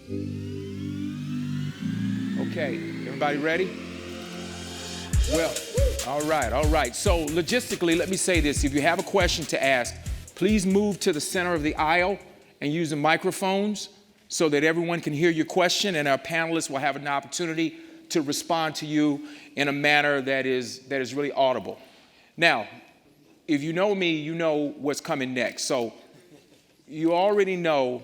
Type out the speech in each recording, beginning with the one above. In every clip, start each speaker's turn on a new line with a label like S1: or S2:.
S1: Okay, everybody ready? Well, all right. So logistically, let me say this. If you have a question to ask, please move to the center of the aisle and use the microphones so that everyone can hear your question, and our panelists will have an opportunity to respond to you in a manner that is really audible. Now, if you know me, you know what's coming next. So you already know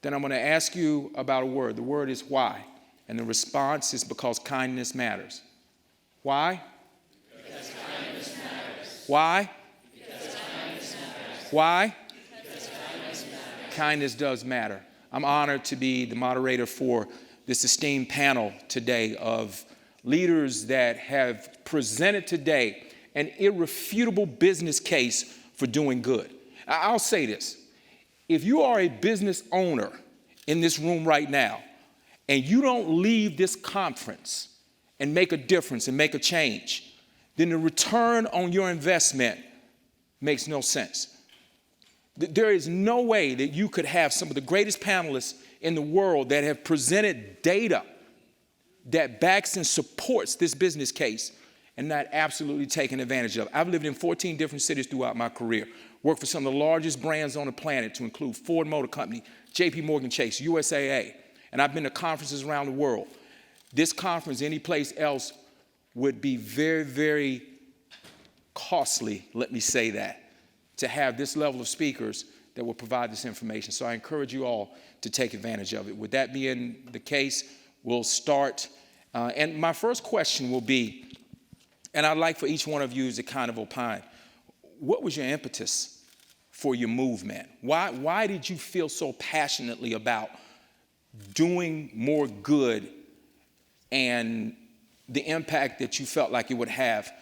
S1: that I'm going to ask you about a word. The word is why. And the response is because kindness matters. Why?
S2: Because kindness matters.
S1: Why?
S2: Because kindness matters.
S1: Why?
S2: Because kindness matters.
S1: Kindness does matter. I'm honored to be the moderator for this esteemed panel today of leaders that have presented today an irrefutable business case for doing good. I'll say this. If you are a business owner in this room right now, and you don't leave this conference and make a difference and make a change, then the return on your investment makes no sense. There is no way that you could have some of the greatest panelists in the world that have presented data that backs and supports this business case and not absolutely taken advantage of. I've lived in 14 different cities throughout my career, worked for some of the largest brands on the planet to include Ford Motor Company, JP Morgan Chase, USAA, and I've been to conferences around the world. This conference, any place else, would be very, very costly, let me say that, to have this level of speakers that will provide this information. So I encourage you all to take advantage of it. With that being the case, we'll start. And my first question will be, and I'd like for each one of you to kind of opine, what was your impetus for your movement? Why did you feel so passionately about doing more good and the impact that you felt like it would have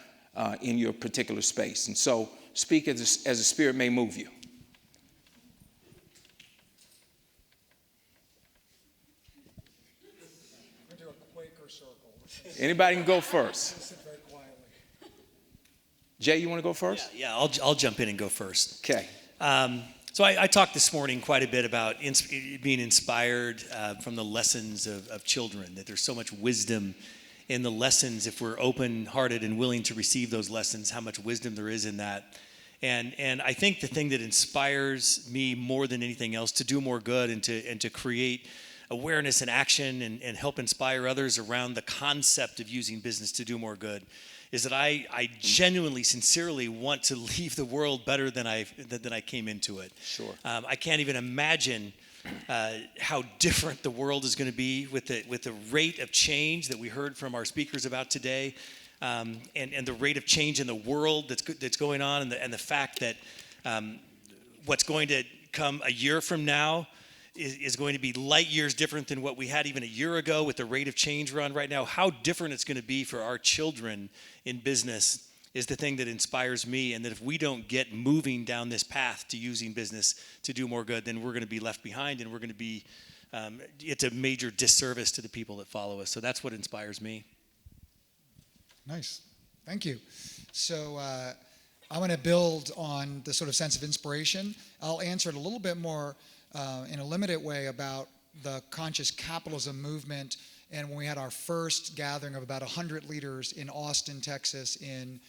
S1: in your particular space? And so speak as the Spirit may move you.
S3: We're going to do a Quaker circle.
S1: Anybody can go first.
S3: Sit very quietly.
S1: Jay, you want to go first?
S4: Yeah, I'll jump in and go first.
S1: Okay.
S4: So I talked this morning quite a bit about being inspired from the lessons of children, that there's so much wisdom in the lessons if we're open-hearted and willing to receive those lessons, how much wisdom there is in that. And I think the thing that inspires me more than anything else to do more good and to create awareness and action and help inspire others around the concept of using business to do more good is that I genuinely, sincerely want to leave the world better than I came into it.
S1: Sure.
S4: I can't even imagine how different the world is going to be with the rate of change that we heard from our speakers about today, and the rate of change in the world that's going on, and the fact that what's going to come a year from now is going to be light years different than what we had even a year ago with the rate of change we're on right now. How different it's going to be for our children in business is the thing that inspires me, and that if we don't get moving down this path to using business to do more good, then we're going to be left behind, and we're going to be, it's a major disservice to the people that follow us. So that's what inspires me.
S3: Nice. Thank you. So I'm going to build on the sort of sense of inspiration. I'll answer it a little bit more in a limited way about the conscious capitalism movement, and when we had our first gathering of about 100 leaders in Austin, Texas in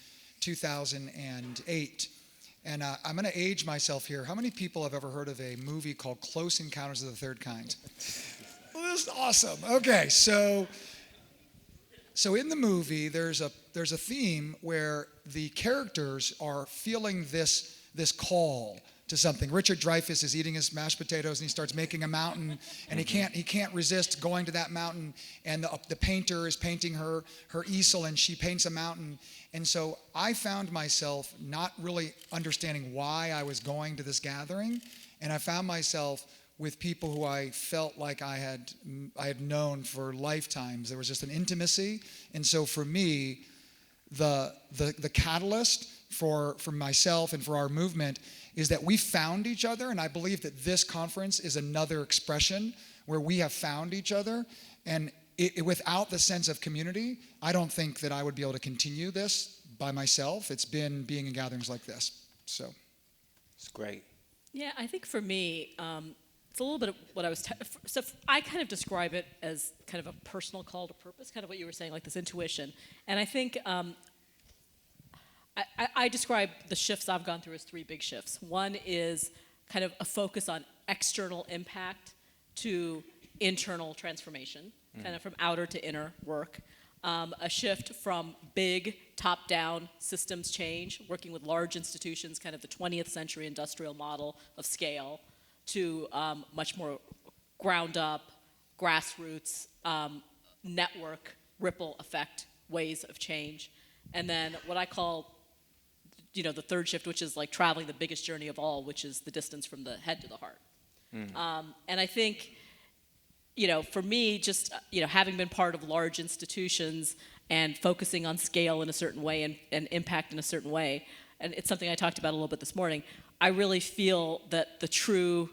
S3: 2008. And I'm going to age myself here. How many people have ever heard of a movie called Close Encounters of the Third Kind? Well, this is awesome. Okay, so in the movie, there's a theme where the characters are feeling this call to something. Richard Dreyfuss is eating his mashed potatoes and he starts making a mountain, and he can't resist going to that mountain, and the painter is painting her easel, and she paints a mountain. And so I found myself not really understanding why I was going to this gathering, and I found myself with people who I felt like I had known for lifetimes. There was just an intimacy. And so for me, the catalyst for myself and for our movement is that we found each other, and I believe that this conference is another expression where we have found each other. And without the sense of community, I don't think that I would be able to continue this by myself. It's been being in gatherings like this. So
S1: it's great.
S5: Yeah, I think for me,
S2: it's a little bit of what I was. I kind of describe it as kind of a personal call to purpose, kind of what you were saying, like this intuition. And I think I describe the shifts I've gone through as three big shifts. One is kind of a focus on external impact to internal transformation, kind of from outer to inner work. A shift from big top-down systems change, working with large institutions, kind of the 20th century industrial model of scale, to much more ground-up, grassroots, network, ripple effect ways of change. And then what I call, the third shift, which is like traveling the biggest journey of all, which is the distance from the head to the heart. And I think, for me, just, having been part of large institutions and focusing on scale in a certain way and impact in a certain way, and it's something I talked about a little bit this morning, I really feel that the true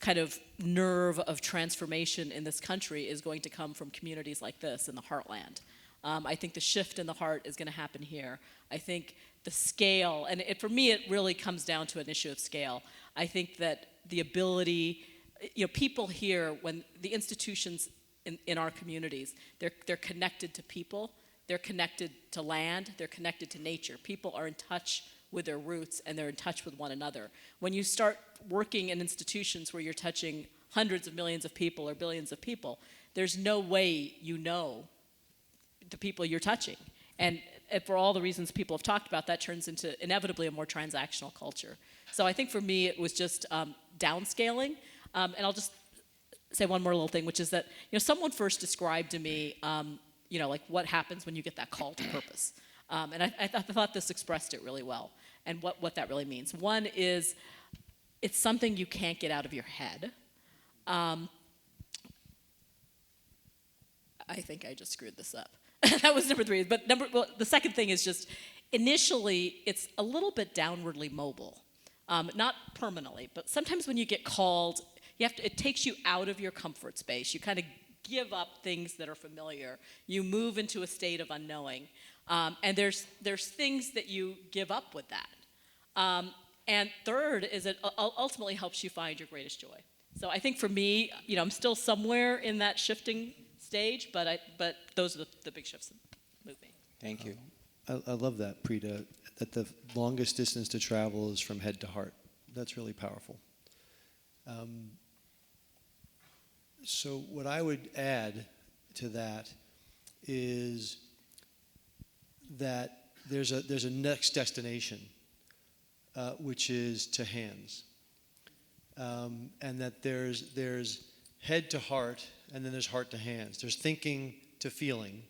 S2: kind of nerve of transformation in this country is going to come from communities like this in the heartland. I think the shift in the heart is going to happen here. I think the scale, and for me, it really comes down to an issue of scale. I think that the ability, people here, when the institutions in our communities, they're connected to people, they're connected to land, they're connected to nature. People are in touch with their roots and they're in touch with one another. When you start working in institutions where you're touching hundreds of millions of people or billions of people, there's no way the people you're touching. And for all the reasons people have talked about, that turns into inevitably a more transactional culture. So I think for me, it was just downscaling. And I'll just say one more little thing, which is that, someone first described to me, like what happens when you get that call to purpose. And I thought this expressed it really well and what that really means. One is it's something you can't get out of your head. I think I just screwed this up. That was number three. But the second thing is just initially it's a little bit downwardly mobile. Not permanently, but sometimes when you get called, it takes you out of your comfort space. You kind of give up things that are familiar. You move into a state of unknowing. And there's things that you give up with that. And third is it ultimately helps you find your greatest joy. So I think for me, I'm still somewhere in that shifting stage, but those are the big shifts that move me.
S1: Thank you.
S5: I love that, Preeta, that the longest distance to travel is from head to heart. That's really powerful. So what I would add to that is that there's a next destination, which is to hands, and that there's head to heart, and then there's heart to hands. There's thinking to feeling,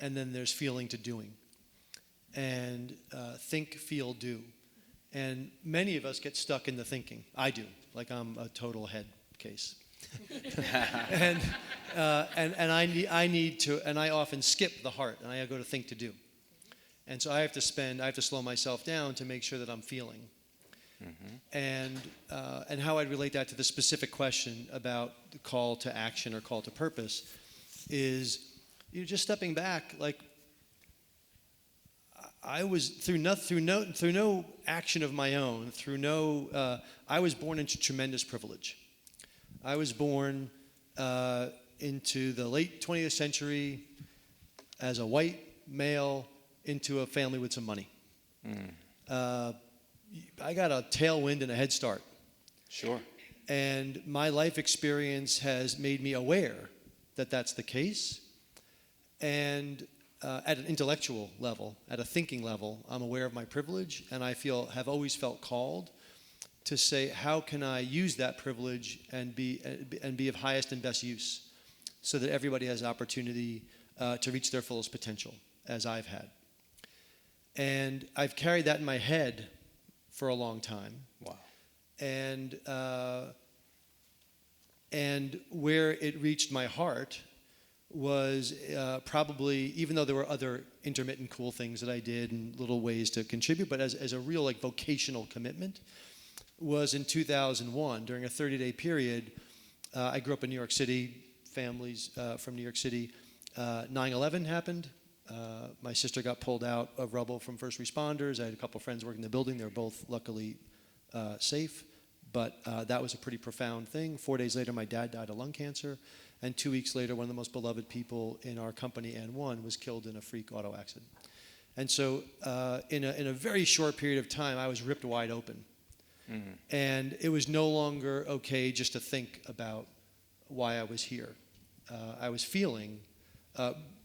S5: and then there's feeling to doing. And think, feel, do. And many of us get stuck in the thinking. I do, like I'm a total head case. and I need to, and I often skip the heart, and I go to think to do. And so I have to slow myself down to make sure that I'm feeling. And how I'd relate that to the specific question about the call to action or call to purpose is you're just stepping back. Like I was through no action of my own, I was born into tremendous privilege. I was born into the late 20th century as a white male into a family with some money. I got a tailwind and a head start.
S1: Sure.
S5: And my life experience has made me aware that that's the case. And at an intellectual level, at a thinking level, I'm aware of my privilege, and I have always felt called to say, how can I use that privilege and be of highest and best use so that everybody has opportunity to reach their fullest potential, as I've had. And I've carried that in my head for a long time.
S1: Wow.
S5: And where it reached my heart was probably, even though there were other intermittent cool things that I did and little ways to contribute, but as a real vocational commitment, was in 2001 during a 30-day period. I grew up in New York City, families from New York City. 9/11 happened. My sister got pulled out of rubble from first responders. I had a couple friends working in the building. They were both luckily safe. But that was a pretty profound thing. 4 days later, my dad died of lung cancer. And 2 weeks later, one of the most beloved people in our company, N1, was killed in a freak auto accident. And so in a very short period of time, I was ripped wide open. Mm-hmm. And it was no longer okay just to think about why I was here. I was feeling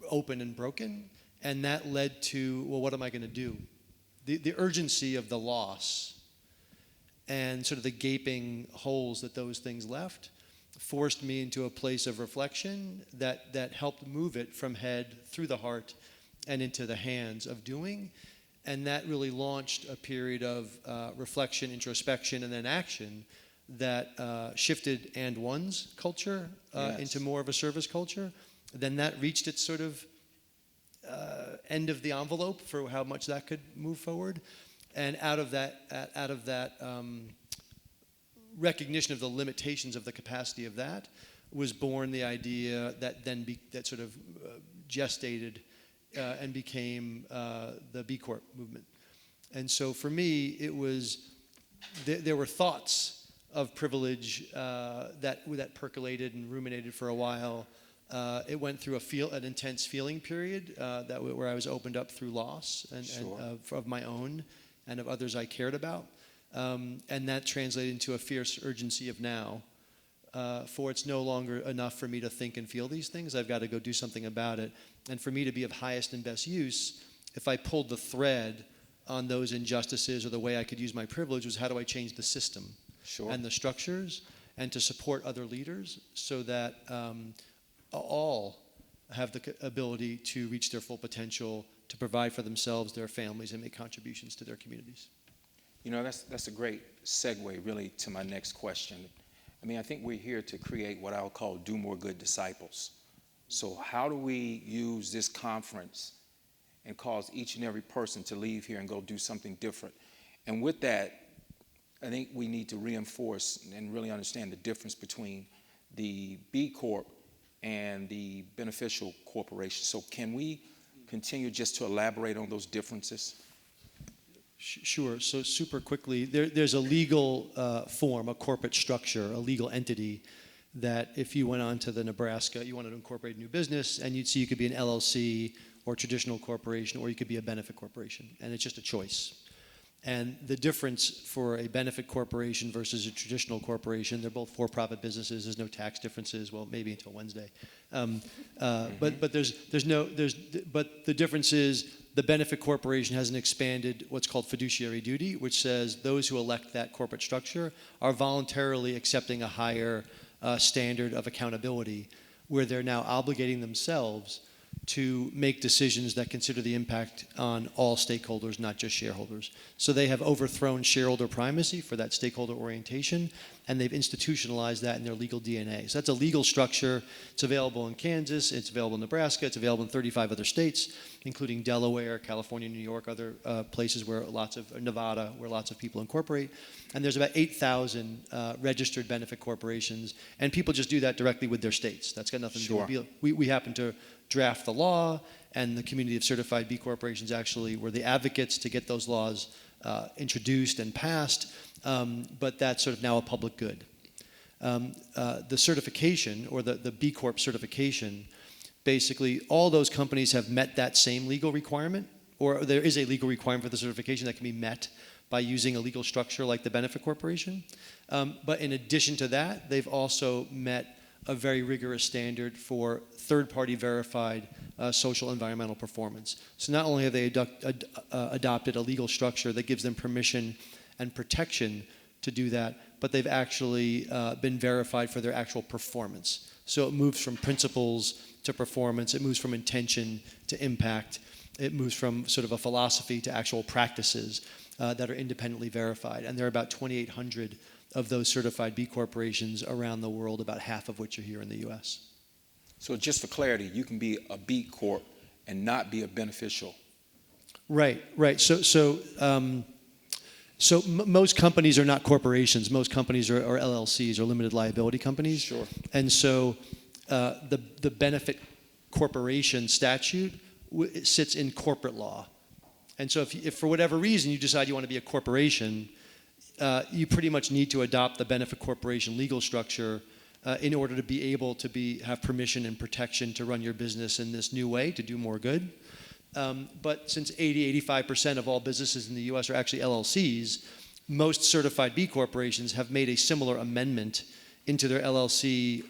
S5: open and broken, and that led to, well, what am I going to do? The urgency of the loss and sort of the gaping holes that those things left forced me into a place of reflection that helped move it from head through the heart and into the hands of doing. And that really launched a period of reflection, introspection, and then action that shifted And1's culture into more of a service culture. Then that reached its sort of end of the envelope for how much that could move forward. And out of that recognition of the limitations of the capacity of that was born the idea that then that sort of gestated and became the B Corp movement. And so for me, it was there were thoughts of privilege that percolated and ruminated for a while. It went through an intense feeling period where I was opened up through loss and of my own and of others I cared about. And that translated into a fierce urgency of now. For it's no longer enough for me to think and feel these things. I've got to go do something about it. And for me to be of highest and best use, if I pulled the thread on those injustices or the way I could use my privilege, was how do I change the system and the structures and to support other leaders so that all have the ability to reach their full potential, to provide for themselves, their families, and make contributions to their communities.
S1: You know, that's a great segue, really, to my next question. I mean, I think we're here to create what I'll call do more good disciples. So how do we use this conference and cause each and every person to leave here and go do something different? And with that, I think we need to reinforce and really understand the difference between the B Corp and the beneficial corporation. So can we continue just to elaborate on those differences?
S5: Sure. So super quickly, there's a legal form, a corporate structure, a legal entity that if you went on to the Nebraska, you wanted to incorporate a new business, and you'd see you could be an LLC or traditional corporation, or you could be a benefit corporation, and it's just a choice. And the difference for a benefit corporation versus a traditional corporation, they're both for-profit businesses. There's no tax differences. Well, maybe until Wednesday. But the difference is the benefit corporation has an expanded what's called fiduciary duty, which says those who elect that corporate structure are voluntarily accepting a higher standard of accountability, where they're now obligating themselves to make decisions that consider the impact on all stakeholders, not just shareholders. So they have overthrown shareholder primacy for that stakeholder orientation, and they've institutionalized that in their legal DNA. So that's a legal structure. It's available in Kansas, it's available in Nebraska, it's available in 35 other states, including Delaware, California, New York, other places where Nevada, where lots of people incorporate. And there's about 8,000 registered benefit corporations, and people just do that directly with their states. That's got nothing to do with we happen to draft the law, and the community of certified B corporations actually were the advocates to get those laws introduced and passed, but that's sort of now a public good. The certification, or the B Corp certification, basically all those companies have met that same legal requirement, or there is a legal requirement for the certification that can be met by using a legal structure like the benefit corporation. But in addition to that, they've also met a very rigorous standard for third-party verified social environmental performance. So not only have they adopted a legal structure that gives them permission and protection to do that, but they've actually been verified for their actual performance. So it moves from principles to performance, it moves from intention to impact, it moves from sort of a philosophy to actual practices that are independently verified. And there are about 2,800 of those certified B corporations around the world, about half of which are here in the US.
S1: So just for clarity, you can be a B Corp and not be a beneficial.
S5: Right. So most companies are not corporations. Most companies are LLCs, or limited liability companies.
S1: Sure.
S5: And so the benefit corporation statute sits in corporate law. And so if for whatever reason you decide you want to be a corporation, you pretty much need to adopt the benefit corporation legal structure in order to be able to have permission and protection to run your business in this new way to do more good. But since 85% of all businesses in the US are actually LLCs, most certified B corporations have made a similar amendment into their LLC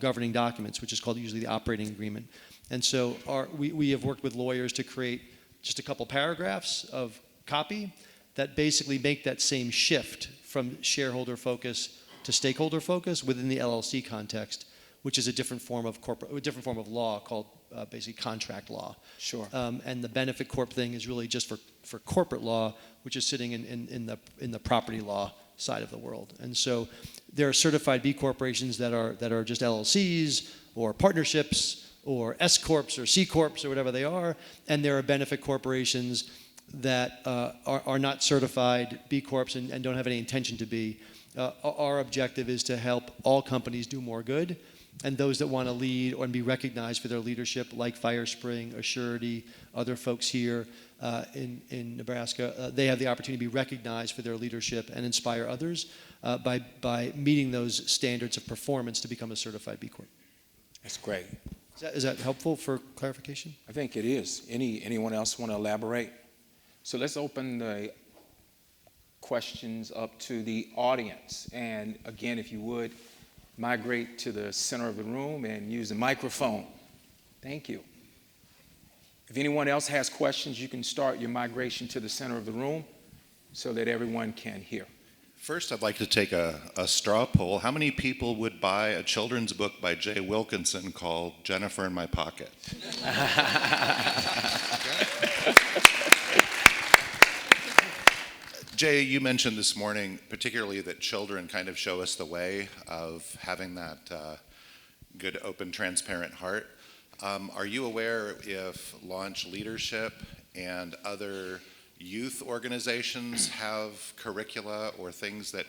S5: governing documents, which is called usually the operating agreement. And so we have worked with lawyers to create just a couple paragraphs of copy that basically make that same shift from shareholder focus to stakeholder focus within the LLC context, which is a different form of law called basically contract law.
S1: Sure.
S5: And the benefit corp thing is really just for corporate law, which is sitting in the property law side of the world. And so there are certified B corporations that are just LLCs or partnerships or S corps or C corps or whatever they are, and there are benefit corporations that are not certified B corps and don't have any intention to be. Our objective is to help all companies do more good, and those that want to lead or be recognized for their leadership, like Firespring, Assurity, other folks here in Nebraska, they have the opportunity to be recognized for their leadership and inspire others by meeting those standards of performance to become a certified B Corp.
S1: That's great.
S5: Is that helpful for clarification?
S1: I think it is. Anyone else want to elaborate? So let's open the questions up to the audience. And again, if you would, migrate to the center of the room and use the microphone. Thank you. If anyone else has questions, you can start your migration to the center of the room so that everyone can hear.
S6: First, I'd like to take a straw poll. How many people would buy a children's book by Jay Wilkinson called Jennifer in My Pocket? Jay, you mentioned this morning particularly that children kind of show us the way of having that good, open, transparent heart. Are you aware if Launch Leadership and other youth organizations have curricula or things that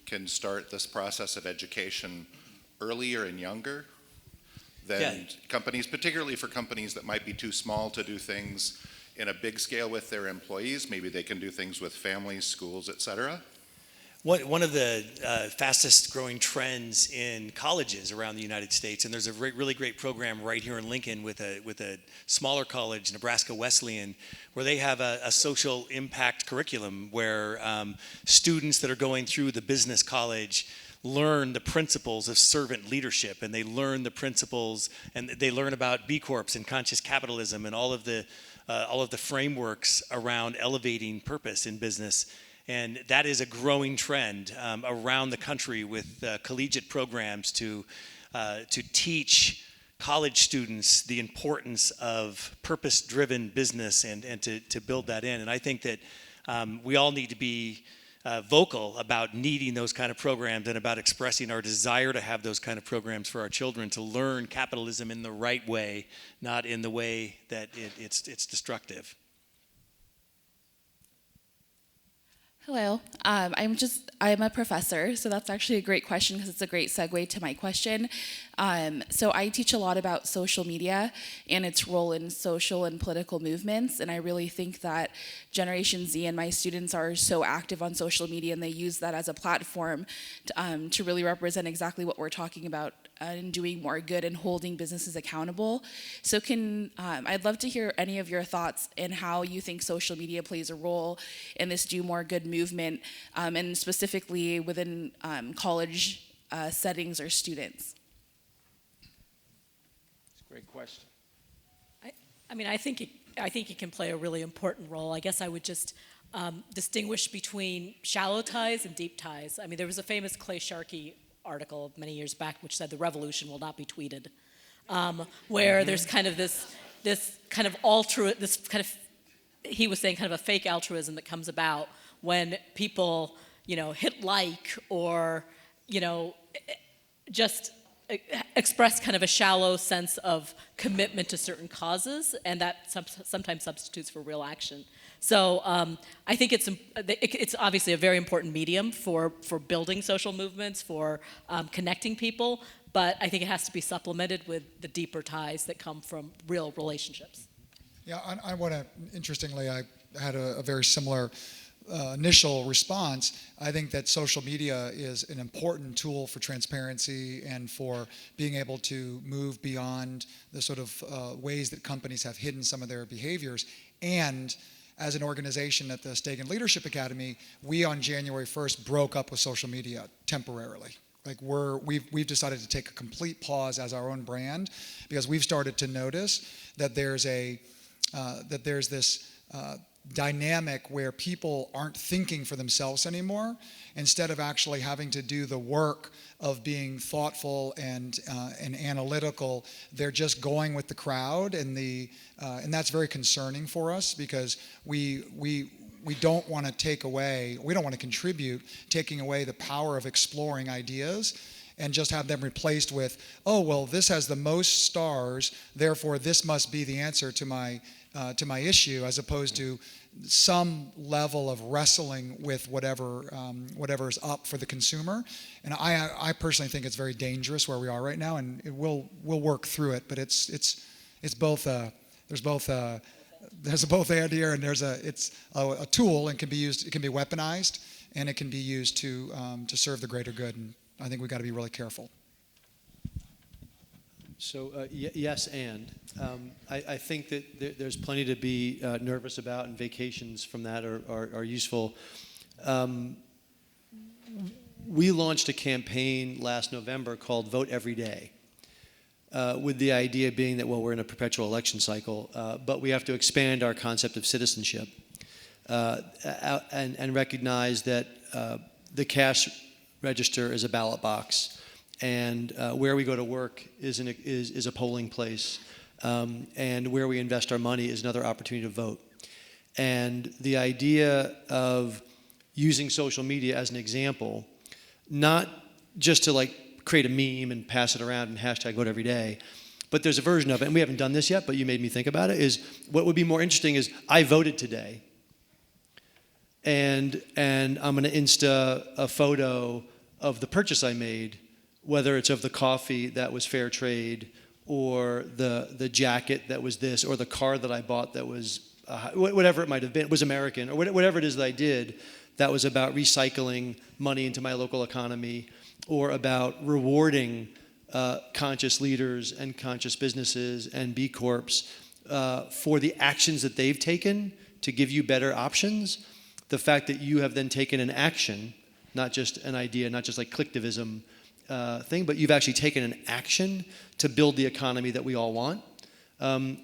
S6: can start this process of education earlier and younger than companies, particularly for companies that might be too small to do things in a big scale with their employees? Maybe they can do things with families, schools, et cetera.
S4: One of the fastest growing trends in colleges around the United States, and there's a really great program right here in Lincoln with a smaller college, Nebraska Wesleyan, where they have a social impact curriculum where students that are going through the business college learn the principles of servant leadership, and they learn the principles, and they learn about B Corps and conscious capitalism and all of the frameworks around elevating purpose in business. And that is a growing trend around the country with collegiate programs to teach college students the importance of purpose-driven business and to build that in. And I think that we all need to be vocal about needing those kind of programs and about expressing our desire to have those kind of programs for our children to learn capitalism in the right way, not in the way that it's destructive.
S7: Hello, I'm a professor, so that's actually a great question because it's a great segue to my question. So I teach a lot about social media and its role in social and political movements, and I really think that Generation Z and my students are so active on social media, and they use that as a platform to really represent exactly what we're talking about and doing more good and holding businesses accountable. So I'd love to hear any of your thoughts and how you think social media plays a role in this do more good movement, and specifically within college settings or students.
S1: It's a great question.
S2: I think it can play a really important role. I guess I would just distinguish between shallow ties and deep ties. I mean, there was a famous Clay Sharkey article many years back which said the revolution will not be tweeted, where there's kind of this kind of he was saying kind of a fake altruism that comes about when people hit like or just express kind of a shallow sense of commitment to certain causes, and that sometimes substitutes for real action. So I think it's obviously a very important medium for building social movements, for connecting people, but I think it has to be supplemented with the deeper ties that come from real relationships.
S3: Yeah, I want to, interestingly, I had a very similar initial response, I think that social media is an important tool for transparency and for being able to move beyond the sort of ways that companies have hidden some of their behaviors. And as an organization at the Stegan Leadership Academy, we on January 1st broke up with social media temporarily. Like we've decided to take a complete pause as our own brand because we've started to notice that there's this dynamic where people aren't thinking for themselves anymore. Instead of actually having to do the work of being thoughtful and analytical, they're just going with the crowd, and that's very concerning for us because we don't want to contribute taking away the power of exploring ideas and just have them replaced with, oh, well, this has the most stars, therefore this must be the answer to my issue, as opposed to some level of wrestling with whatever is up for the consumer. And I personally think it's very dangerous where we are right now, and we'll work through it. But it's both there's both and here, and it's a tool and can be used. It can be weaponized, and it can be used to serve the greater good. And I think we've got to be really careful.
S5: So yes, and I think that there's plenty to be nervous about, and vacations from that are useful. We launched a campaign last November called Vote Every Day, with the idea being that, well, we're in a perpetual election cycle, but we have to expand our concept of citizenship and recognize that the cash register is a ballot box. And where we go to work is a polling place, and where we invest our money is another opportunity to vote. And the idea of using social media as an example, not just to like create a meme and pass it around and hashtag vote every day, but there's a version of it, and we haven't done this yet, but you made me think about it, is what would be more interesting is I voted today, and I'm going to Insta a photo of the purchase I made, whether it's of the coffee that was fair trade, or the jacket that was this, or the car that I bought that was, whatever it might have been, was American, or whatever it is that I did that was about recycling money into my local economy, or about rewarding conscious leaders and conscious businesses and B Corps for the actions that they've taken to give you better options. The fact that you have then taken an action, not just an idea, not just like clicktivism, thing, but you've actually taken an action to build the economy that we all want.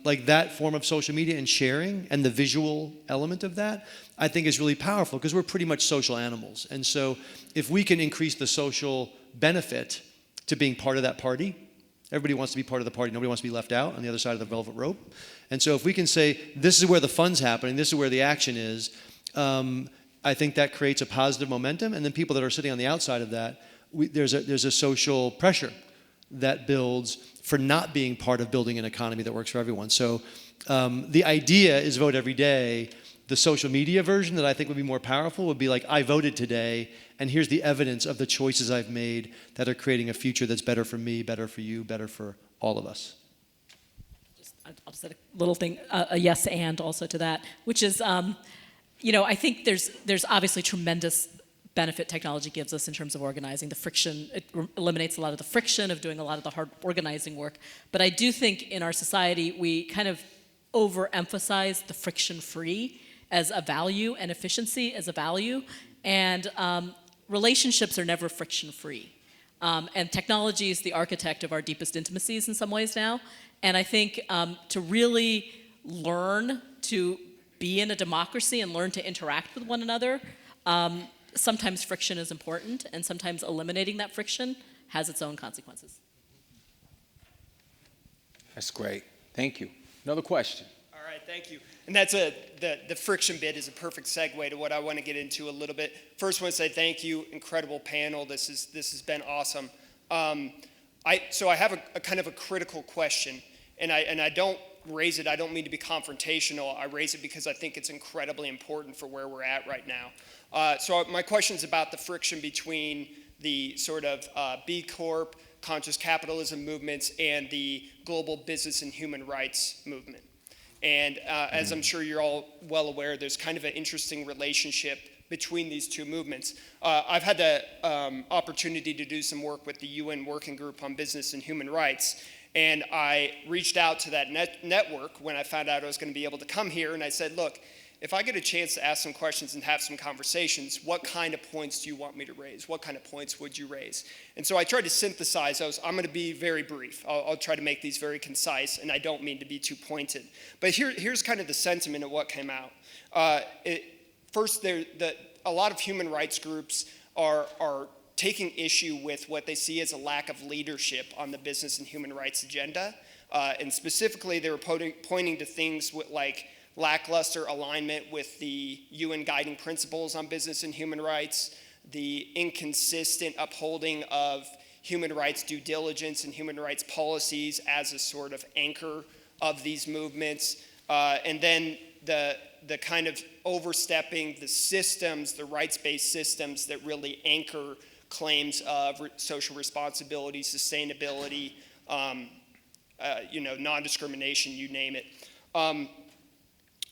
S5: Like that form of social media and sharing and the visual element of that, I think is really powerful because we're pretty much social animals. And so if we can increase the social benefit to being part of that party, everybody wants to be part of the party, nobody wants to be left out on the other side of the velvet rope. And so if we can say, this is where the fun's happening, this is where the action is, I think that creates a positive momentum, and then people that are sitting on the outside of that, there's a social pressure that builds for not being part of building an economy that works for everyone. So the idea is vote every day. The social media version that I think would be more powerful would be like, I voted today, and here's the evidence of the choices I've made that are creating a future that's better for me, better for you, better for all of us.
S2: I'll just add a little thing, a yes and also to that, which is, I think there's obviously tremendous benefit technology gives us in terms of organizing. The friction, it eliminates a lot of the friction of doing a lot of the hard organizing work. But I do think in our society, we kind of overemphasize the friction-free as a value and efficiency as a value. And relationships are never friction-free. And technology is the architect of our deepest intimacies in some ways now. And I think to really learn to be in a democracy and learn to interact with one another, sometimes friction is important, and sometimes eliminating that friction has its own consequences.
S1: That's great. Thank you. Another question.
S8: All right, thank you. And that's the friction bit is a perfect segue to what I want to get into a little bit. First, I want to say thank you, incredible panel. This has been awesome. So I have a kind of a critical question, and I don't raise it. I don't mean to be confrontational. I raise it because I think it's incredibly important for where we're at right now. So my question is about the friction between the sort of B Corp, conscious capitalism movements, and the global business and human rights movement. And as I'm sure you're all well aware, there's kind of an interesting relationship between these two movements. I've had the opportunity to do some work with the UN Working Group on Business and Human Rights, and I reached out to that network when I found out I was going to be able to come here, and I said, look, if I get a chance to ask some questions and have some conversations, what kind of points do you want me to raise? What kind of points would you raise? And so I tried to synthesize those. I'm going to be very brief. I'll try to make these very concise, and I don't mean to be too pointed. But here's kind of the sentiment of what came out. First, a lot of human rights groups are taking issue with what they see as a lack of leadership on the business and human rights agenda. And specifically, they were pointing to things like lackluster alignment with the UN guiding principles on business and human rights, the inconsistent upholding of human rights due diligence and human rights policies as a sort of anchor of these movements, and then the kind of overstepping the systems, the rights-based systems that really anchor claims of social responsibility, sustainability, non-discrimination, you name it.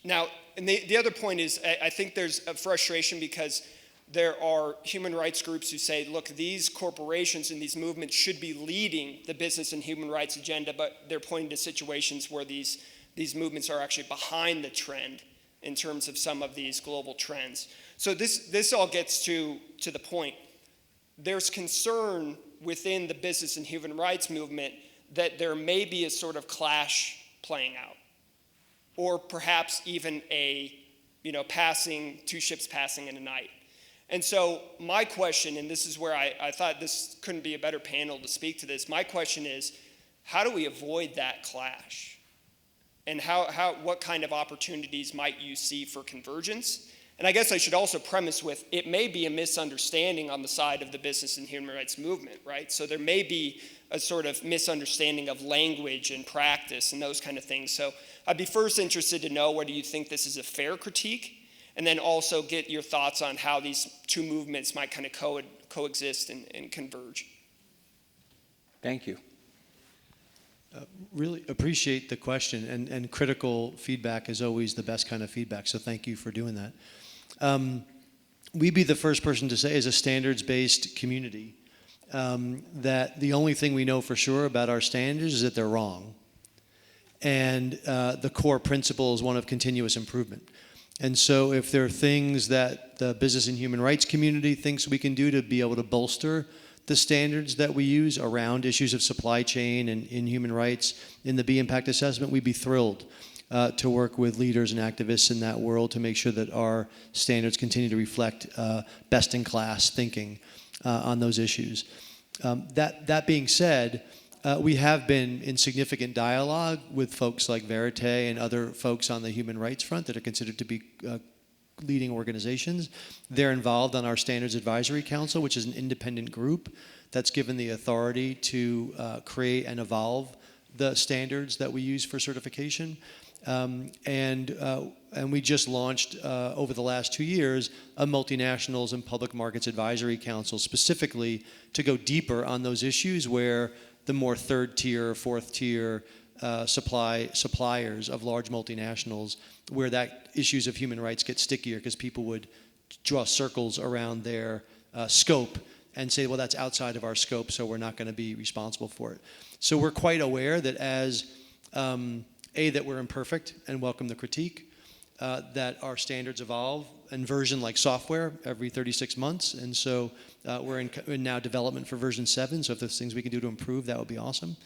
S8: Now, and the other point is, I think there's a frustration because there are human rights groups who say, look, these corporations and these movements should be leading the business and human rights agenda, but they're pointing to situations where these movements are actually behind the trend in terms of some of these global trends. So this all gets to the point. There's concern within the business and human rights movement that there may be a sort of clash playing out, or perhaps even two ships passing in a night. And so my question, and this is where I thought this couldn't be a better panel to speak to this, my question is, how do we avoid that clash? And what kind of opportunities might you see for convergence? And I guess I should also premise with, it may be a misunderstanding on the side of the business and human rights movement, right? So there may be a sort of misunderstanding of language and practice and those kind of things. So I'd be first interested to know whether you think this is a fair critique, and then also get your thoughts on how these two movements might kind of coexist and converge.
S1: Thank you.
S5: Really appreciate the question, and critical feedback is always the best kind of feedback, so thank you for doing that. We'd be the first person to say, as a standards-based community, that the only thing we know for sure about our standards is that they're wrong. And the core principle is one of continuous improvement. And so if there are things that the business and human rights community thinks we can do to be able to bolster the standards that we use around issues of supply chain and in human rights in the B Impact Assessment, we'd be thrilled to work with leaders and activists in that world to make sure that our standards continue to reflect best-in-class thinking on those issues. That being said, we have been in significant dialogue with folks like Verite and other folks on the human rights front that are considered to be leading organizations. They're involved on our Standards Advisory Council, which is an independent group that's given the authority to create and evolve the standards that we use for certification. And we just launched over the last 2 years a Multinationals and Public Markets Advisory Council, specifically to go deeper on those issues where the more third-tier, fourth-tier suppliers of large multinationals, where that issues of human rights get stickier because people would draw circles around their scope and say, well, that's outside of our scope, so we're not going to be responsible for it. So we're quite aware that as, that we're imperfect and welcome the critique, that our standards evolve and version like software every 36 months. And so we're in now development for version 7. So if there's things we can do to improve, that would be awesome.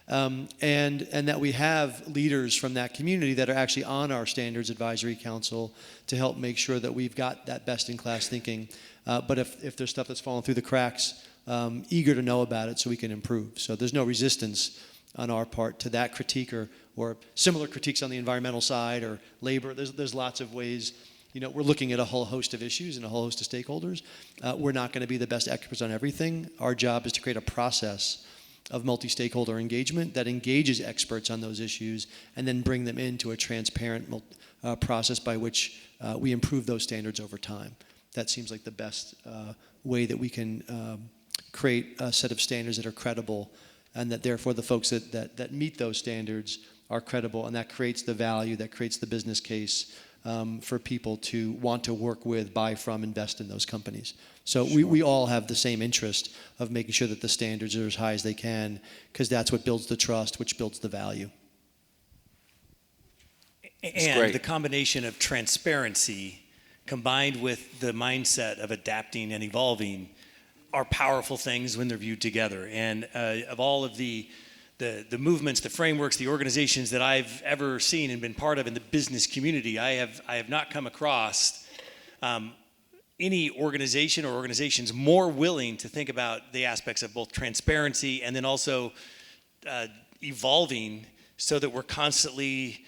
S5: And that we have leaders from that community that are actually on our Standards Advisory Council to help make sure that we've got that best-in-class thinking. But if there's stuff that's fallen through the cracks, eager to know about it so we can improve. So there's no resistance on our part to that critique or similar critiques on the environmental side or labor. There's lots of ways. We're looking at a whole host of issues and a whole host of stakeholders. We're not going to be the best experts on everything. Our job is to create a process of multi-stakeholder engagement that engages experts on those issues and then bring them into a transparent process by which we improve those standards over time. That seems like the best way that we can create a set of standards that are credible and that therefore the folks that meet those standards are credible, and that creates the value, that creates the business case for people to want to work with, buy from, invest in those companies. So we all have the same interest of making sure that the standards are as high as they can, because that's what builds the trust, which builds the value.
S4: And
S1: great.
S4: the combination of transparency combined with the mindset of adapting and evolving are powerful things when they're viewed together. And of all of the movements, the frameworks, the organizations that I've ever seen and been part of in the business community, I have not come across any organization or organizations more willing to think about the aspects of both transparency and then also evolving so that we're constantly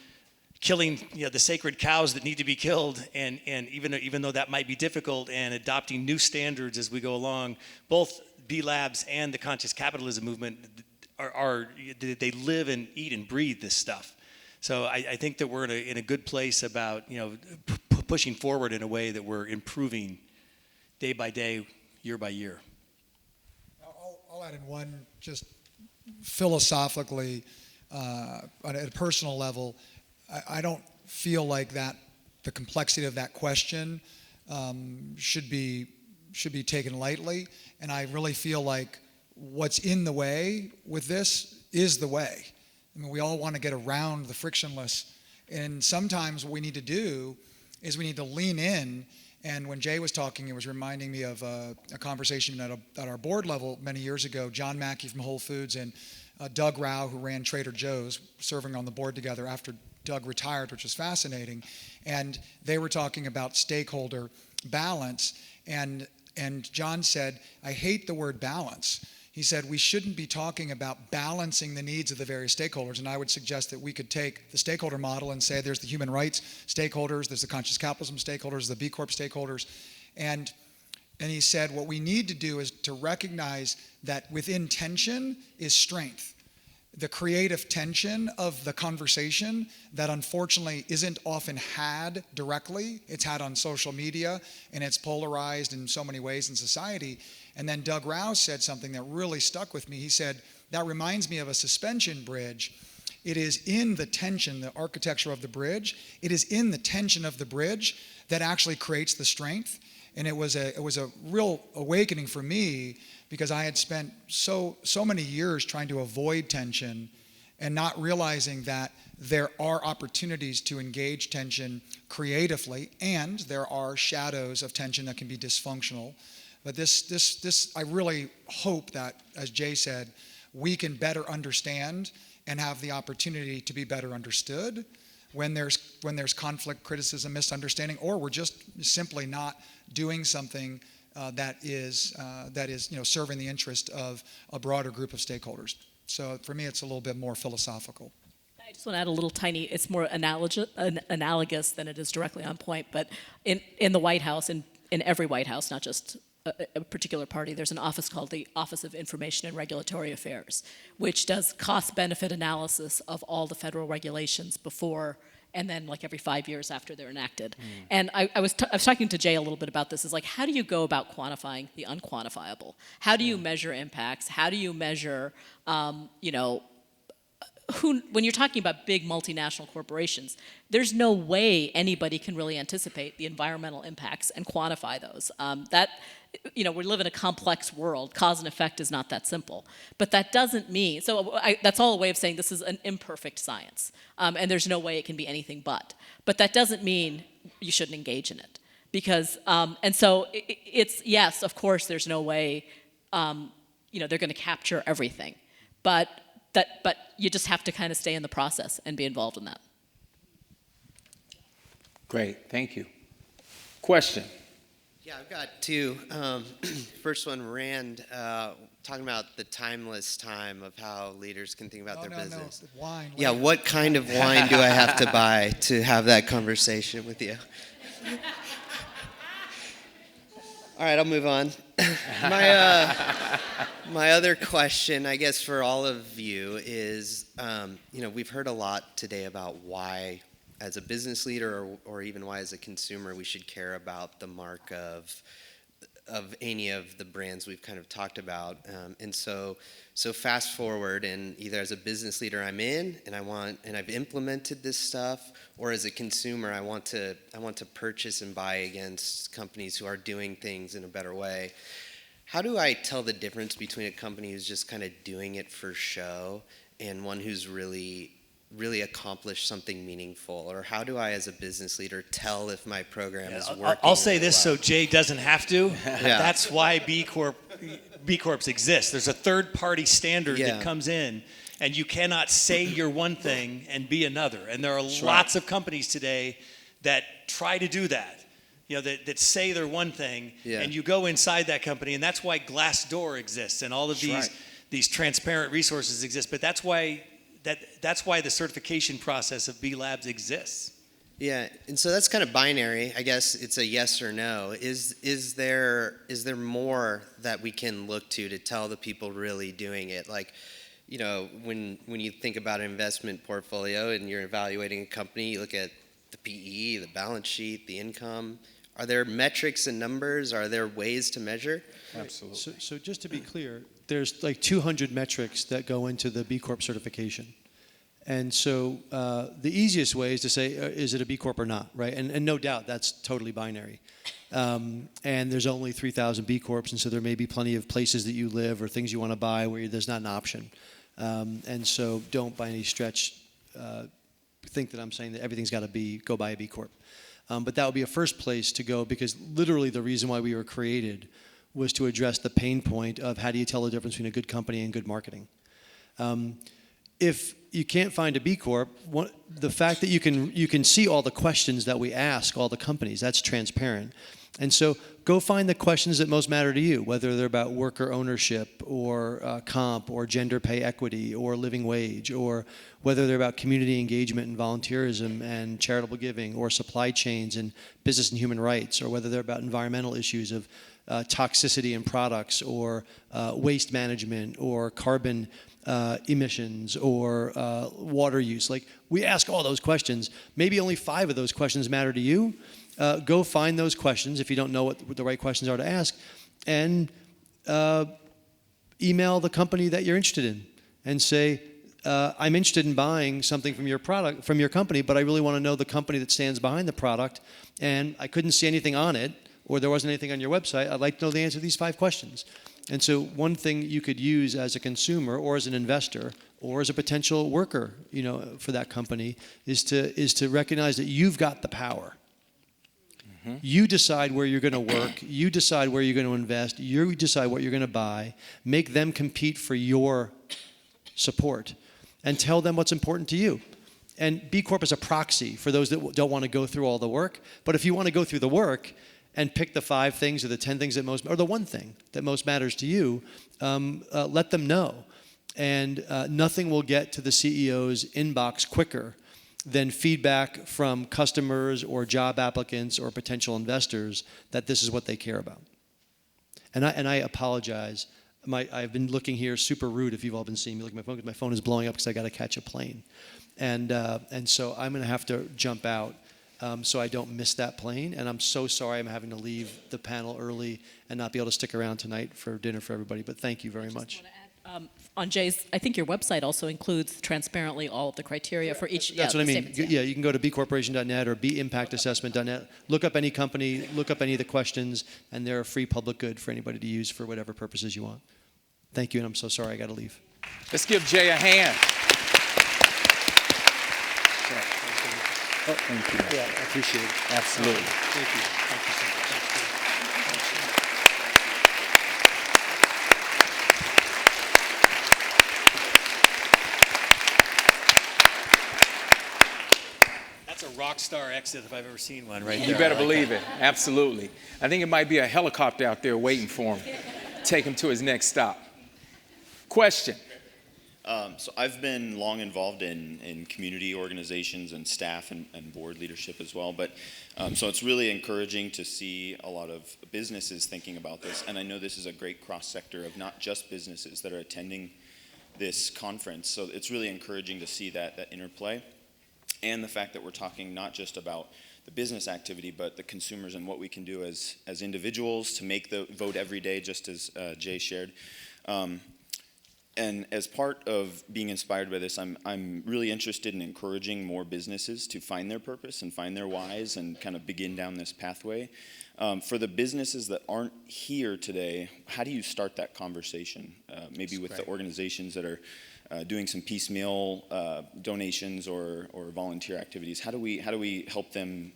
S4: killing the sacred cows that need to be killed, and even though that might be difficult, and adopting new standards as we go along. Both B Labs and the conscious capitalism movement they live and eat and breathe this stuff. So I think that we're in a good place about pushing forward in a way that we're improving day by day, year by year.
S3: I'll add in one, just philosophically, at a personal level. I don't feel like that the complexity of that question should be taken lightly, and I really feel like what's in the way with this is the way. I mean, we all want to get around the frictionless, and sometimes what we need to do is we need to lean in. And when Jay was talking, it was reminding me of a conversation at our board level many years ago. John Mackey from Whole Foods and Doug Rao, who ran Trader Joe's, serving on the board together after Doug retired, which was fascinating. And they were talking about stakeholder balance. And John said, I hate the word balance. He said, we shouldn't be talking about balancing the needs of the various stakeholders. And I would suggest that we could take the stakeholder model and say there's the human rights stakeholders, there's the conscious capitalism stakeholders, the B Corp stakeholders. And he said, what we need to do is to recognize that within tension is strength. The creative tension of the conversation that unfortunately isn't often had directly. It's had on social media, and it's polarized in so many ways in society. And then Doug Rao said something that really stuck with me. He said, that reminds me of a suspension bridge. It is in the tension, the architecture of the bridge, it is in the tension of the bridge that actually creates the strength. And it was a real awakening for me, because I had spent so many years trying to avoid tension and not realizing that there are opportunities to engage tension creatively, and there are shadows of tension that can be dysfunctional. But this I really hope that, as Jay said, we can better understand and have the opportunity to be better understood when there's conflict, criticism, misunderstanding, or we're just simply not doing something that is serving the interest of a broader group of stakeholders. So for me, it's a little bit more philosophical.
S2: I just want to add a little tiny, it's more analogous than it is directly on point, but in the White House, in every White House, not just a particular party, there's an office called the Office of Information and Regulatory Affairs, which does cost-benefit analysis of all the federal regulations before and then like every 5 years after they're enacted. And I was talking to Jay a little bit about this, is like, how do you go about quantifying the unquantifiable? How do you measure impacts? How do you measure, when you're talking about big multinational corporations, there's no way anybody can really anticipate the environmental impacts and quantify those. We live in a complex world. Cause and effect is not that simple. But that doesn't mean, that's all a way of saying this is an imperfect science. And there's no way it can be anything but. But that doesn't mean you shouldn't engage in it. Because, it's, yes, of course, there's no way, they're going to capture everything. But you just have to kind of stay in the process and be involved in that.
S1: Great, thank you. Question?
S9: Yeah, I've got two. First one, Rand, talking about the timeless time of how leaders can think about their business.
S3: No, wine.
S9: Yeah, what kind of wine do I have to buy to have that conversation with you? All right, I'll move on. My other question, I guess, for all of you is, we've heard a lot today about why, as a business leader or even why as a consumer, we should care about the mark of of any of the brands we've kind of talked about. And so fast forward, and either as a business leader I'm in, and I've implemented this stuff, or as a consumer I want to purchase and buy against companies who are doing things in a better way. How do I tell the difference between a company who's just kind of doing it for show and one who's really accomplished something meaningful? Or how do I, as a business leader, tell if my program is working?
S4: I'll say
S9: really
S4: this
S9: well?
S4: so Jay doesn't have to.
S9: Yeah.
S4: That's why B Corps exist. There's a third-party standard
S9: Yeah.
S4: that comes in, and you cannot say you're one thing and be another. And there are lots of companies today that try to do that. That say they're one thing,
S9: Yeah.
S4: and you go inside that company, and that's why Glassdoor exists, and all of these transparent resources exist. But that's why the certification process of B Labs exists.
S9: Yeah, and so that's kind of binary. I guess it's a yes or no. Is there more that we can look to tell the people really doing it? Like, when you think about an investment portfolio and you're evaluating a company, you look at the PE, the balance sheet, the income. Are there metrics and numbers? Are there ways to measure?
S1: Absolutely.
S5: So just to be clear, there's like 200 metrics that go into the B Corp certification. And so the easiest way is to say, is it a B Corp or not, right? And no doubt, that's totally binary. And there's only 3,000 B Corps, and so there may be plenty of places that you live or things you want to buy where there's not an option. And so don't by any stretch think that I'm saying that everything's got to go buy a B Corp. But that would be a first place to go, because literally the reason why we were created was to address the pain point of how do you tell the difference between a good company and good marketing. If you can't find a B Corp, the fact that you can see all the questions that we ask all the companies, that's transparent. And so go find the questions that most matter to you, whether they're about worker ownership or comp or gender pay equity or living wage, or whether they're about community engagement and volunteerism and charitable giving or supply chains and business and human rights, or whether they're about environmental issues of toxicity in products or waste management or carbon emissions or water use. Like, we ask all those questions. Maybe only 5 of those questions matter to you. Go find those questions if you don't know what the right questions are to ask, and email the company that you're interested in and say, I'm interested in buying something from your company, but I really want to know the company that stands behind the product, and I couldn't see anything on it, or there wasn't anything on your website. I'd like to know the answer to these 5 questions. And so one thing you could use as a consumer or as an investor or as a potential worker, for that company is to recognize that you've got the power. Mm-hmm. You decide where you're going to work. You decide where you're going to invest. You decide what you're going to buy. Make them compete for your support, and tell them what's important to you. And B Corp is a proxy for those that don't want to go through all the work. But if you want to go through the work and pick the 5 things or the 10 things or the one thing that most matters to you, let them know. And nothing will get to the CEO's inbox quicker than feedback from customers or job applicants or potential investors that this is what they care about. And I apologize. I've been looking here super rude if you've all been seeing me look at my phone, because my phone is blowing up because I got to catch a plane. And so I'm going to have to jump out so I don't miss that plane. And I'm so sorry I'm having to leave the panel early and not be able to stick around tonight for dinner for everybody. But thank you very much.
S2: On Jay's, I think your website also includes transparently all of the criteria for each.
S5: That's what I mean.
S2: Statements,
S5: Yeah, you can go to bcorporation.net or bimpactassessment.net. Look up any company, look up any of the questions, and they're a free public good for anybody to use for whatever purposes you want. Thank you, and I'm so sorry I got to leave.
S1: Let's give Jay a hand. Oh, thank you.
S5: Yeah, I appreciate it.
S1: Absolutely.
S5: Thank you. Thank you so much.
S4: That's a rock star exit if I've ever seen one, right there.
S1: You better believe it. Absolutely. I think it might be a helicopter out there waiting for him. Take him to his next stop. Question.
S10: So I've been long involved in community organizations and staff and board leadership as well. But so it's really encouraging to see a lot of businesses thinking about this. And I know this is a great cross sector of not just businesses that are attending this conference. So it's really encouraging to see that interplay, and the fact that we're talking not just about the business activity, but the consumers and what we can do as individuals to make the vote every day, just as Jay shared. And as part of being inspired by this, I'm really interested in encouraging more businesses to find their purpose and find their whys and kind of begin down this pathway. For the businesses that aren't here today, how do you start that conversation? Maybe with the organizations that are doing some piecemeal donations or volunteer activities. How do we help them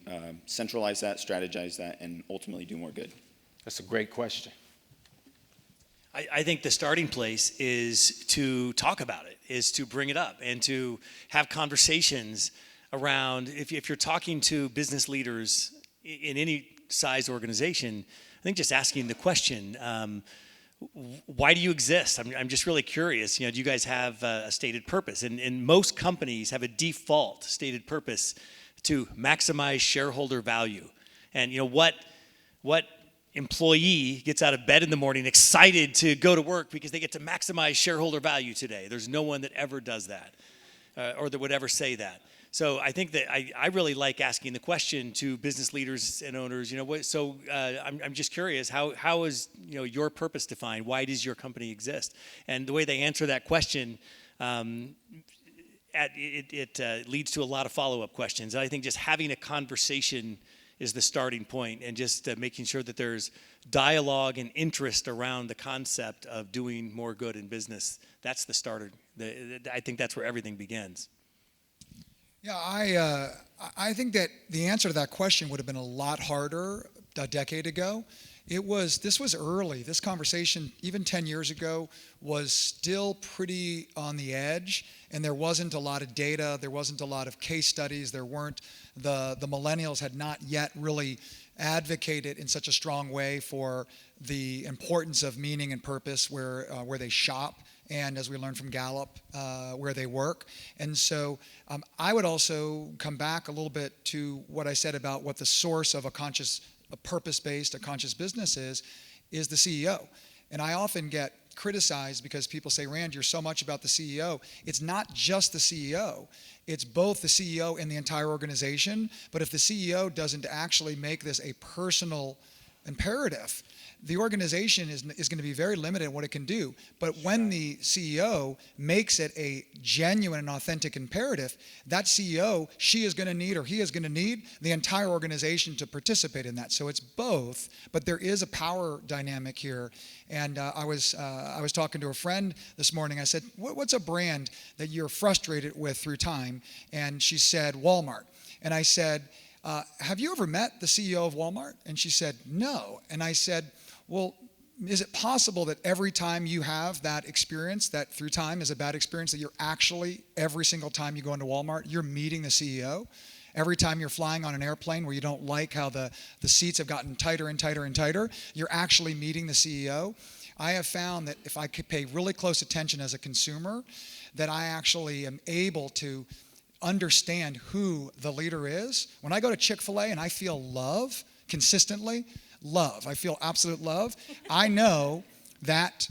S10: centralize that, strategize that, and ultimately do more good?
S1: That's a great question.
S4: I think the starting place is to talk about it, is to bring it up, and to have conversations around, if you're talking to business leaders in any size organization, I think just asking the question, why do you exist? I'm just really curious. Do you guys have a stated purpose? And most companies have a default stated purpose to maximize shareholder value. And what employee gets out of bed in the morning excited to go to work because they get to maximize shareholder value today? There's no one that ever does that, or that would ever say that. So I think that I really like asking the question to business leaders and owners. I'm just curious, how is your purpose defined? Why does your company exist? And the way they answer that question, it leads to a lot of follow-up questions. And I think just having a conversation is the starting point, and just making sure that there's dialogue and interest around the concept of doing more good in business. That's the starter. I think that's where everything begins.
S3: Yeah, I think that the answer to that question would have been a lot harder a decade ago. This was early. This conversation, even 10 years ago, was still pretty on the edge, and there wasn't a lot of data. There wasn't a lot of case studies. There weren't the millennials had not yet really advocated in such a strong way for the importance of meaning and purpose where they shop, and as we learned from Gallup, where they work. And so I would also come back a little bit to what I said about what the source of a purpose-based, a conscious business is the CEO. And I often get criticized because people say, Rand, you're so much about the CEO. It's not just the CEO. It's both the CEO and the entire organization. But if the CEO doesn't actually make this a personal imperative, the organization is going to be very limited in what it can do. But when the CEO makes it a genuine and authentic imperative, that CEO, she is going to need, or he is going to need, the entire organization to participate in that. So it's both, but there is a power dynamic here. And I was talking to a friend this morning. I said, what's a brand that you're frustrated with through time? And she said, Walmart. And I said, have you ever met the CEO of Walmart? And she said, no. And I said, well, is it possible that every time you have that experience, that through time is a bad experience, that you're actually, every single time you go into Walmart, you're meeting the CEO? Every time you're flying on an airplane where you don't like how the seats have gotten tighter and tighter and tighter, you're actually meeting the CEO? I have found that if I could pay really close attention as a consumer, that I actually am able to understand who the leader is. When I go to Chick-fil-A and I feel love consistently, I feel absolute love, I know that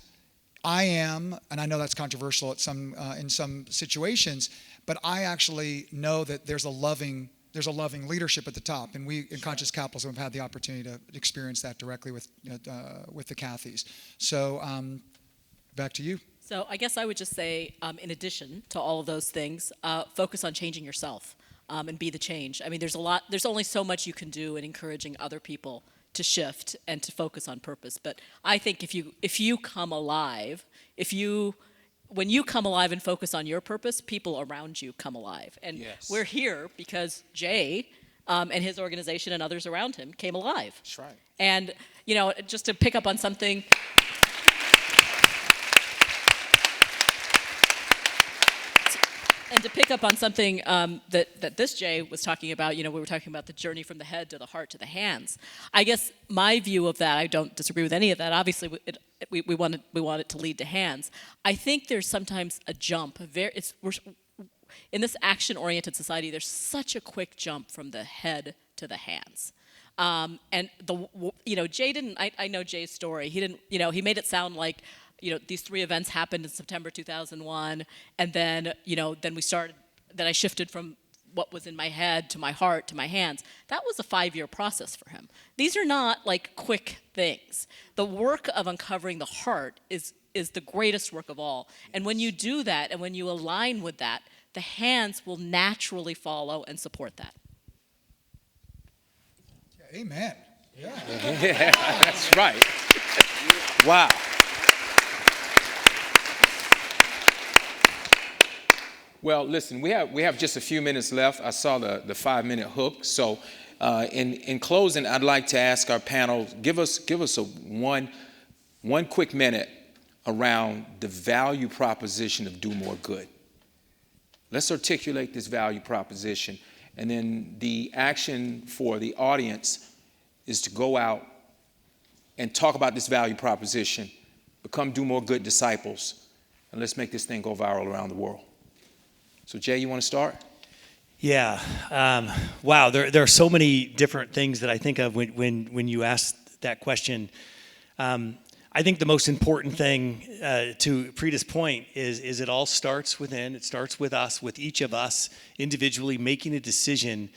S3: I am, and I know that's controversial at in some situations, but I actually know that there's a loving leadership at the top, and we in Conscious Capitalism have had the opportunity to experience that directly with the Cathys. So back to you.
S2: So I guess I would just say, in addition to all of those things, focus on changing yourself and be the change. I mean, there's only so much you can do in encouraging other people to shift and to focus on purpose. But I think if you come alive, when you come alive and focus on your purpose, people around you come alive. And
S1: Yes.
S2: We're here because Jay and his organization and others around him came alive.
S1: That's right.
S2: And, just to pick up on something, that this Jay was talking about, we were talking about the journey from the head to the heart to the hands. I guess my view of that, I don't disagree with any of that. Obviously, we want it to lead to hands. I think there's sometimes a jump. In this action-oriented society, there's such a quick jump from the head to the hands. And Jay didn't. I know Jay's story. He didn't. He made it sound like, these three events happened in September 2001, and then, then I shifted from what was in my head to my heart to my hands. That was a 5-year process for him. These are not like quick things. The work of uncovering the heart is the greatest work of all. And when you do that and when you align with that, the hands will naturally follow and support that.
S3: Yeah, amen. Yeah.
S1: Yeah, that's right. Wow. Well, listen, we have just a few minutes left. I saw the 5-minute hook. So in closing, I'd like to ask our panel, give us a one quick minute around the value proposition of do more good. Let's articulate this value proposition. And then the action for the audience is to go out and talk about this value proposition, become do more good disciples, and let's make this thing go viral around the world. So Jay, you want to start?
S4: Yeah. Wow. There are so many different things that I think of when you ask that question. I think the most important thing, to Preeta's point, is it all starts within. It starts with us, with each of us individually making a decision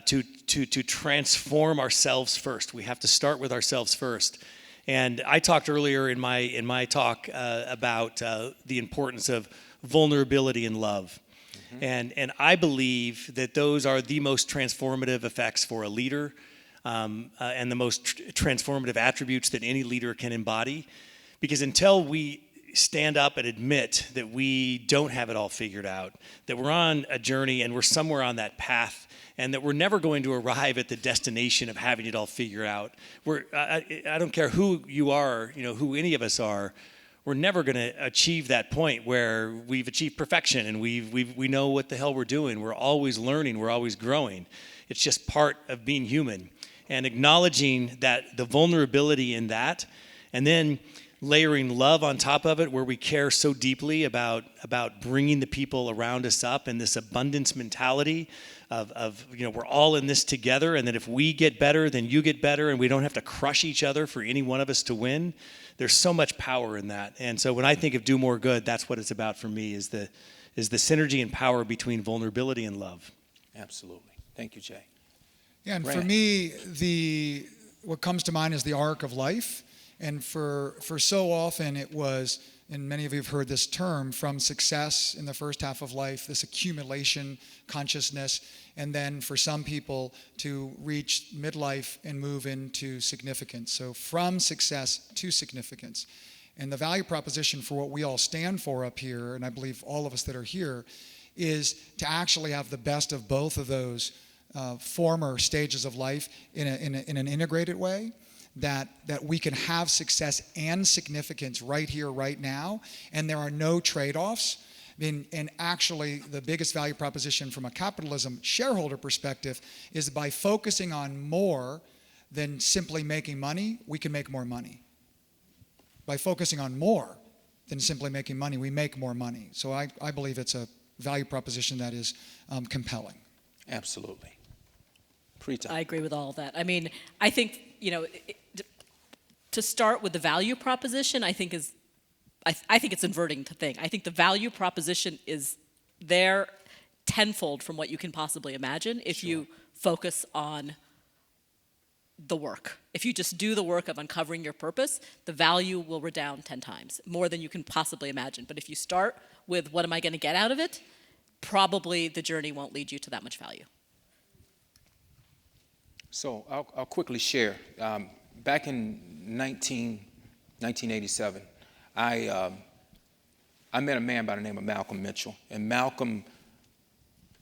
S4: to transform ourselves first. We have to start with ourselves first. And I talked earlier in my talk about the importance of vulnerability and love. And I believe that those are the most transformative effects for a leader, and the most transformative attributes that any leader can embody. Because until we stand up and admit that we don't have it all figured out, that we're on a journey and we're somewhere on that path, and that we're never going to arrive at the destination of having it all figured out. I don't care who you are, who any of us are, we're never going to achieve that point where we've achieved perfection and we know what the hell we're doing. We're always learning. We're always growing. It's just part of being human. And acknowledging that the vulnerability in that, and then layering love on top of it, where we care so deeply about bringing the people around us up, and this abundance mentality of we're all in this together, and that if we get better, then you get better, and we don't have to crush each other for any one of us to win. There's so much power in that. And so when I think of do more good, that's what it's about for me, is the synergy and power between vulnerability and love.
S1: Absolutely. Thank you, Jay.
S3: Yeah, and for
S1: Grant.
S3: me, what comes to mind is the arc of life. And for so often it was, and many of you have heard this term, from success in the first half of life, this accumulation consciousness, and then for some people to reach midlife and move into significance. So from success to significance. And the value proposition for what we all stand for up here, and I believe all of us that are here, is to actually have the best of both of those former stages of life in an integrated way, that we can have success and significance right here, right now, and there are no trade-offs. And actually, the biggest value proposition from a capitalism shareholder perspective is by focusing on more than simply making money, we can make more money. By focusing on more than simply making money, we make more money. So I believe it's a value proposition that is compelling.
S1: Absolutely. Preeta.
S2: I agree with all of that. I mean, I think, to start with the value proposition, I think it's inverting the thing. I think the value proposition is there tenfold from what you can possibly imagine if you focus on the work. If you just do the work of uncovering your purpose, the value will redound 10 times, more than you can possibly imagine. But if you start with what am I going to get out of it, probably the journey won't lead you to that much value.
S1: So I'll quickly share. Back in 1987, I met a man by the name of Malcolm Mitchell. And Malcolm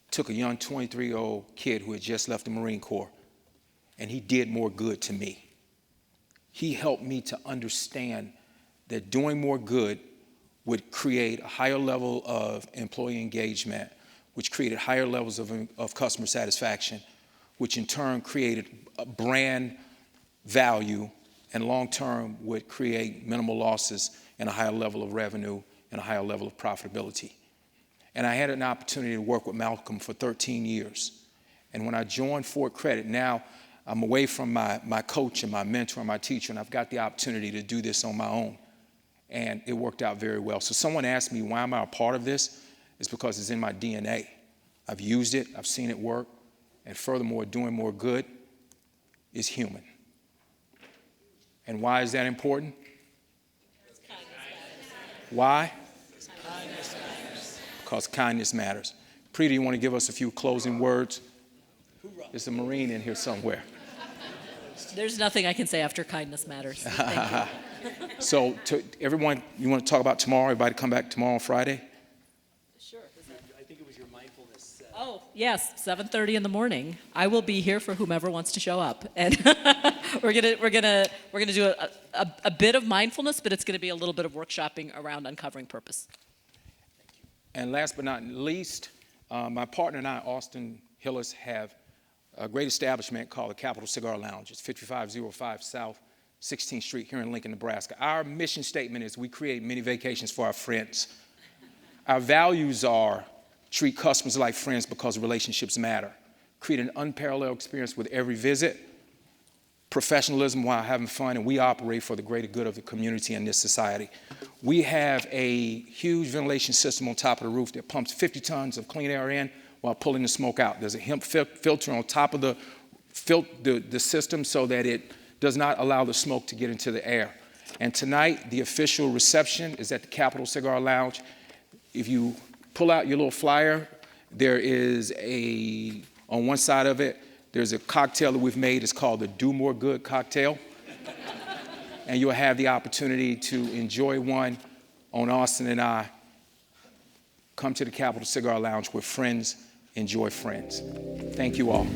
S1: took a young 23-year-old kid who had just left the Marine Corps, and he did more good to me. He helped me to understand that doing more good would create a higher level of employee engagement, which created higher levels of customer satisfaction, which in turn created a brand value, and long-term would create minimal losses and a higher level of revenue and a higher level of profitability. And I had an opportunity to work with Malcolm for 13 years. And when I joined Ford Credit, now I'm away from my coach and my mentor and my teacher, and I've got the opportunity to do this on my own. And it worked out very well. So someone asked me, why am I a part of this? It's because it's in my DNA. I've used it, I've seen it work, and furthermore, doing more good is human. And why is that important? Why? Because kindness matters. Preeta, you want to give us a few closing words? There's a Marine in here somewhere.
S2: There's nothing I can say after kindness matters. Thank you.
S1: So to everyone, you want to talk about tomorrow? Everybody come back tomorrow, Friday?
S2: Sure.
S4: I think it was your mindfulness.
S2: Oh, yes, 7:30 in the morning. I will be here for whomever wants to show up. And we're gonna do a bit of mindfulness, but it's gonna be a little bit of workshopping around uncovering purpose.
S1: And last but not least, my partner and I, Austin Hillis, have a great establishment called the Capital Cigar Lounge. It's 5505 South 16th Street here in Lincoln, Nebraska. Our mission statement is we create many vacations for our friends. Our values are treat customers like friends because relationships matter. Create an unparalleled experience with every visit. Professionalism while having fun, and we operate for the greater good of the community and this society. We have a huge ventilation system on top of the roof that pumps 50 tons of clean air in while pulling the smoke out. There's a hemp filter on top of the system so that it does not allow the smoke to get into the air. And tonight, the official reception is at the Capital Cigar Lounge. If you pull out your little flyer, there is on one side of it, there's a cocktail that we've made. It's called the Do More Good cocktail. And you'll have the opportunity to enjoy one on Austin and I. Come to the Capital Cigar Lounge where friends enjoy friends. Thank you all.